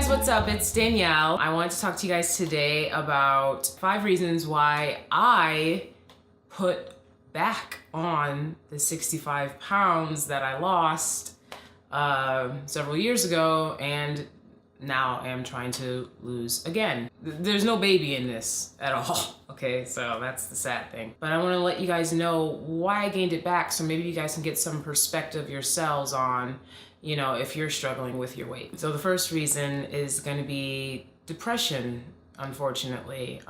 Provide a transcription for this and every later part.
guys, what's up? It's Danielle. I wanted to talk to you guys today about 5 reasons why I put back on the 65 pounds that I lost several years ago and now I am trying to lose again. There's no baby in this at all, okay? So that's the sad thing. But I want to let you guys know why I gained it back so maybe you guys can get some perspective yourselves on, you know, if you're struggling with your weight. So the first reason is going to be depression, unfortunately.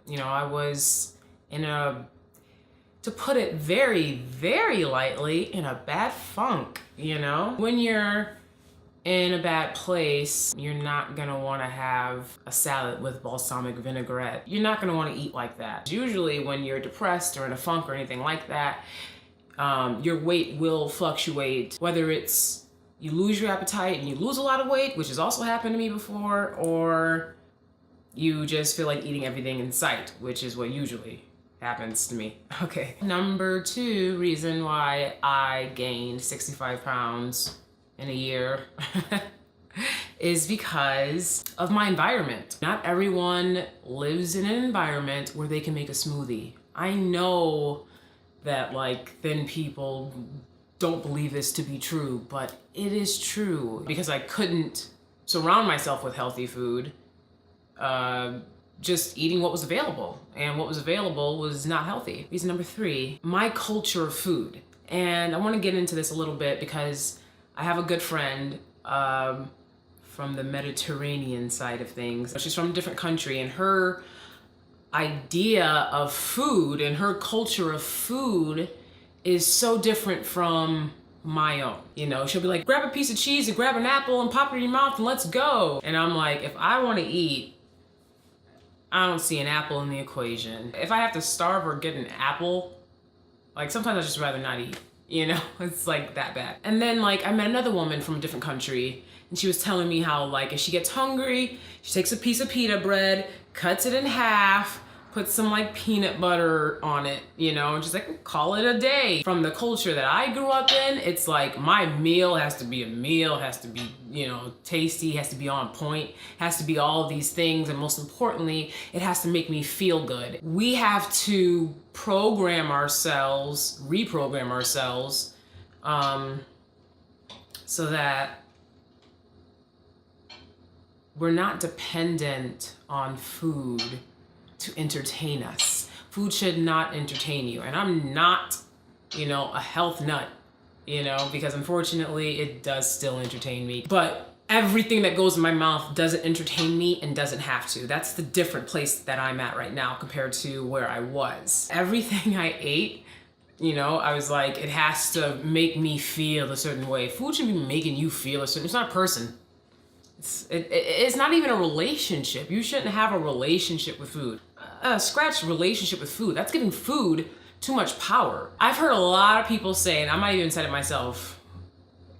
You know, I was in a, to put it very, very lightly, in a bad funk, you know? When you're in a bad place, you're not gonna wanna have a salad with balsamic vinaigrette. You're not gonna wanna eat like that. Usually when you're depressed or in a funk or anything like that, your weight will fluctuate, whether it's you lose your appetite and you lose a lot of weight, which has also happened to me before, or you just feel like eating everything in sight, which is what usually happens to me. Okay. Number 2 reason why I gained 65 pounds in a year is because of my environment. Not everyone lives in an environment where they can make a smoothie. I know that like thin people don't believe this to be true, but it is true because I couldn't surround myself with healthy food, just eating what was available, and what was available was not healthy. Reason number 3, my culture of food. And I want to get into this a little bit because I have a good friend from the Mediterranean side of things. She's from a different country, and her idea of food and her culture of food is so different from my own. You know, she'll be like, grab a piece of cheese and grab an apple and pop it in your mouth and let's go. And I'm like, if I want to eat, I don't see an apple in the equation. If I have to starve or get an apple, like sometimes I just rather not eat. You know, it's like that bad. And then like I met another woman from a different country and she was telling me how like if she gets hungry, she takes a piece of pita bread, cuts it in half, puts some like peanut butter on it, you know, and just like call it a day. From the culture that I grew up in, it's like my meal has to be a meal, has to be, you know, tasty, has to be on point, has to be all of these things, and most importantly, it has to make me feel good. We have to program ourselves, reprogram ourselves, so that we're not dependent on food to entertain us. Food should not entertain you. And I'm not, you know, a health nut, you know, because unfortunately it does still entertain me. But everything that goes in my mouth doesn't entertain me and doesn't have to. That's the different place that I'm at right now compared to where I was. Everything I ate, you know, I was like, it has to make me feel a certain way. Food should be making you feel a certain, it's not a person. It's not even a relationship. You shouldn't have a relationship with food. Scratch relationship with food. That's giving food too much power. I've heard a lot of people say, and I might even said it myself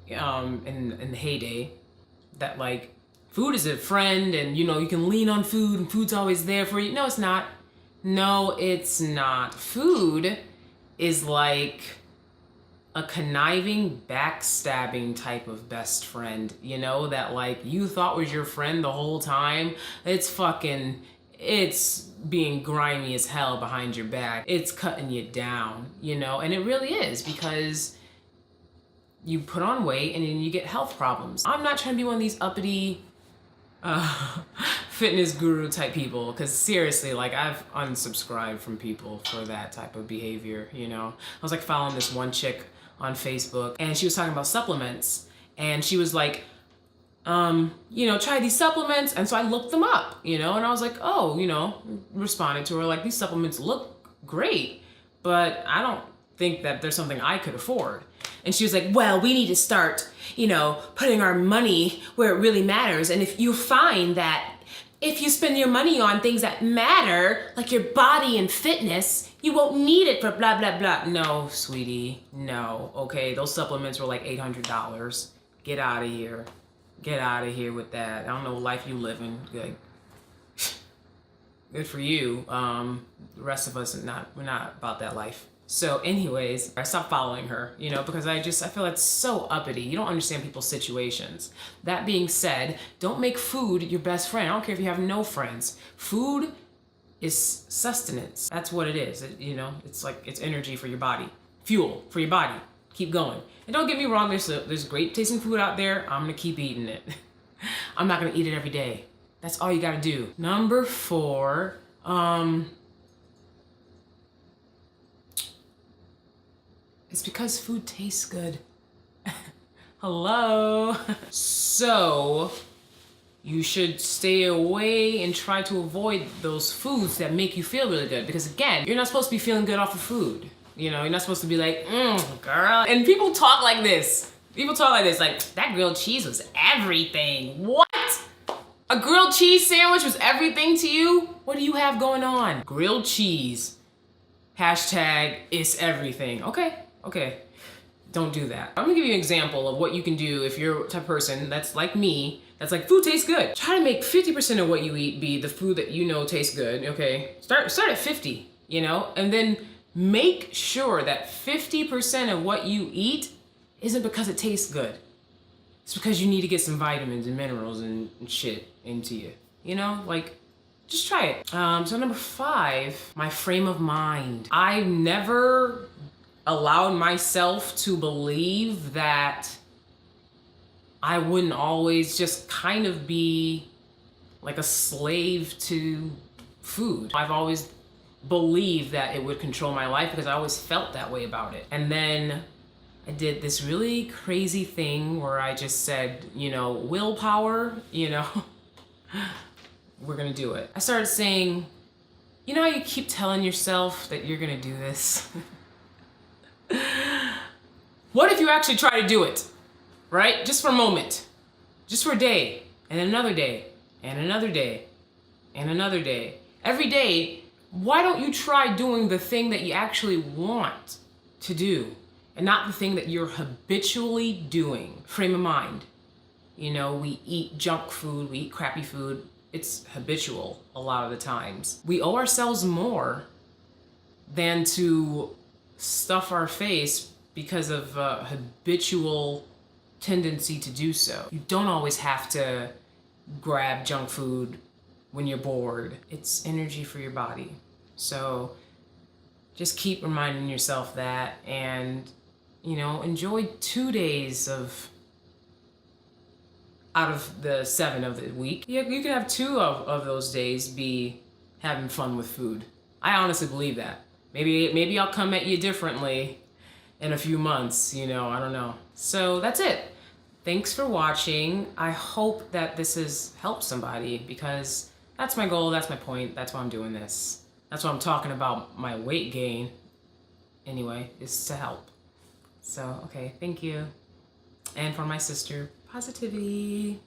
in the heyday, that like food is a friend and you know you can lean on food and food's always there for you. No, it's not. No, it's not. Food is like a conniving, backstabbing type of best friend, you know, that like you thought was your friend the whole time. It's being grimy as hell behind your back. It's cutting you down, you know, and it really is because you put on weight and then you get health problems. I'm not trying to be one of these uppity fitness guru type people, because seriously, like I've unsubscribed from people for that type of behavior, you know. I was like following this one chick on Facebook and she was talking about supplements and she was like, you know, try these supplements. And so I looked them up, you know, and I was like, oh, you know, responded to her like, these supplements look great, but I don't think that there's something I could afford. And she was like, well, we need to start, you know, putting our money where it really matters. And if you find that if you spend your money on things that matter, like your body and fitness, you won't need it for blah, blah, blah. No, sweetie, no. Okay, those supplements were like $800. Get out of here. Get out of here with that. I don't know what life you live in. Like, good for you. The rest of us, we're not about that life. So anyways, I stopped following her, you know, because I feel that's so uppity. You don't understand people's situations. That being said, don't make food your best friend. I don't care if you have no friends. Food is sustenance. That's what it is. You know, it's like, it's energy for your body. Fuel for your body. Keep going. And don't get me wrong, there's great tasting food out there. I'm gonna keep eating it. I'm not gonna eat it every day. That's all you gotta do. Number 4, it's because food tastes good. Hello. So you should stay away and try to avoid those foods that make you feel really good. Because again, you're not supposed to be feeling good off of food. You know, you're not supposed to be like, girl. And people talk like this. People talk like this, like, that grilled cheese was everything. What? A grilled cheese sandwich was everything to you? What do you have going on? Grilled cheese. Hashtag it's everything. Okay. Don't do that. I'm gonna give you an example of what you can do if you're a type of person that's like me, that's like, food tastes good. Try to make 50% of what you eat be the food that you know tastes good, okay? Start at 50, you know? And then make sure that 50% of what you eat isn't because it tastes good. It's because you need to get some vitamins and minerals and shit into you. You know, like, just try it. So number 5, my frame of mind. I never allowed myself to believe that I wouldn't always just kind of be like a slave to food. I've always believed that it would control my life because I always felt that way about it. And then I did this really crazy thing where I just said, you know, willpower, you know, we're gonna do it. I started saying, you know how you keep telling yourself that you're gonna do this? What if you actually try to do it, right? Just for a moment, just for a day, and another day, and another day, and another day. Every day, why don't you try doing the thing that you actually want to do and not the thing that you're habitually doing? Frame of mind. You know, we eat junk food, we eat crappy food. It's habitual a lot of the times. We owe ourselves more than to stuff our face because of a habitual tendency to do so. You don't always have to grab junk food when you're bored. It's energy for your body. So just keep reminding yourself that, and, you know, enjoy 2 days out of the 7 of the week. You can have 2 of those days be having fun with food. I honestly believe that. Maybe I'll come at you differently in a few months, you know, I don't know. So that's it. Thanks for watching. I hope that this has helped somebody, because that's my goal, that's my point, that's why I'm doing this. That's why I'm talking about my weight gain, anyway, is to help. So, okay, thank you. And for my sister, positivity.